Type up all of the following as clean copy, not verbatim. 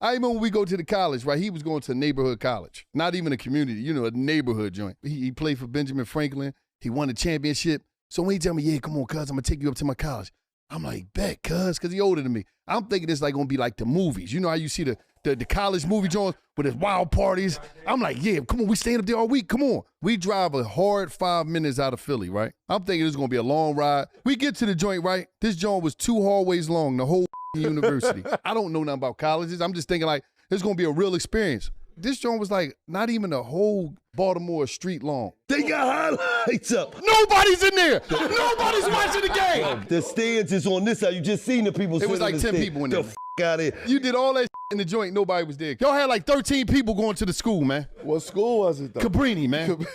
I remember when we go to the college, right? He was going to a neighborhood college, not even a community, you know, a neighborhood joint. He played for Benjamin Franklin. He won a championship. So when he tell me, yeah, come on, cuz, I'm going to take you up to my college. I'm like, bet, cuz, because he older than me. I'm thinking this like going to be like the movies. You know how you see the college movie joints with his wild parties? I'm like, yeah, come on, we staying up there all week. Come on. We drive a hard 5 minutes out of Philly, right? I'm thinking it's going to be a long ride. We get to the joint, right? This joint was 2 hallways long, the whole university. I don't know nothing about colleges. I'm just thinking like, it's going to be a real experience. This joint was like not even a whole Baltimore street long. They got highlights up. Nobody's in there. Nobody's watching the game. The stands is on this side. You just seen the people. It was like 10 people in there. The out of here. You did all that in the joint. Nobody was there. Y'all had like 13 people going to the school, man. What school was it though? Cabrini, man.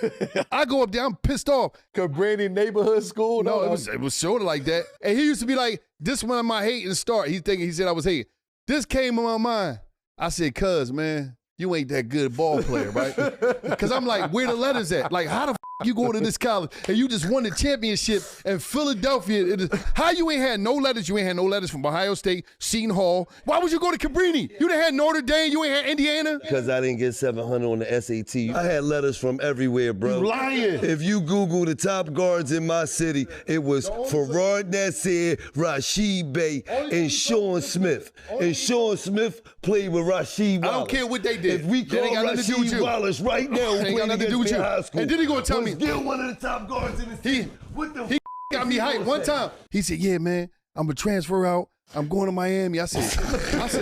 I go up there. I'm pissed off. Cabrini neighborhood school? No, it was sort of like that. And he used to be like, this one of my hating start. He said I was hating. This came in my mind. I said, cuz, man, you ain't that good ball player, right? Because I'm like, where the letters at? Like, how the f you go to this college and you just won the championship in Philadelphia? How you ain't had no letters? You ain't had no letters from Ohio State, Seton Hall. Why would you go to Cabrini? You done had Notre Dame, you ain't had Indiana? Because I didn't get 700 on the SAT. I had letters from everywhere, bro. You lying. If you Google the top guards in my city, it was Farad Nasser, Rasheed Bey, and Sean Smith. And Sean Smith played with Rasheed Wallace. I don't care what they did. If we call Rasheed Wallace right now, ain't got nothing to do with you. High school, and then he gonna tell me, still one of the top guards in the city. He got me hyped one time. He said, yeah, man, I'm gonna transfer out. I'm going to Miami. I said,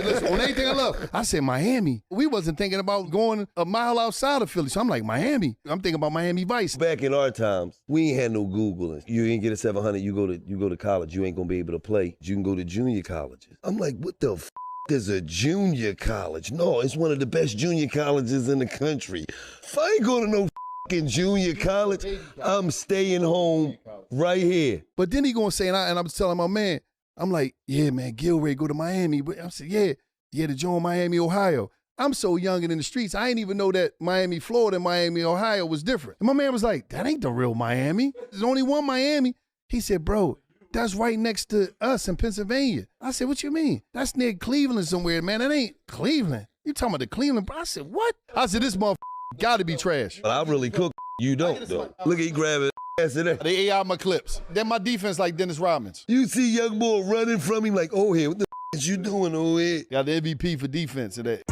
listen, on anything I love. I said, Miami. We wasn't thinking about going a mile outside of Philly. So I'm like, Miami. I'm thinking about Miami Vice. Back in our times, we ain't had no Googling. You ain't get a 700, you go to college. You ain't gonna be able to play. You can go to junior colleges. I'm like, what the f is a junior college? No, it's one of the best junior colleges in the country. If I ain't going to no in junior college, I'm staying home right here. But then he gonna say, and I'm telling my man, I'm like, yeah, man, Gilray go to Miami. But I said, yeah, to join Miami, Ohio. I'm so young and in the streets, I ain't even know that Miami, Florida and Miami, Ohio was different. And my man was like, that ain't the real Miami. There's only one Miami. He said, bro, that's right next to us in Pennsylvania. I said, what you mean? That's near Cleveland somewhere, man. That ain't Cleveland. You talking about the Cleveland? I said, what? I said, this motherfucker gotta be trash. But I really cook. You don't, though. Look at you grabbing ass in there. They AI my clips. Then my defense like Dennis Rodman's. You see young boy running from him like, oh, here, what the is you doing over here? Got the MVP for defense today.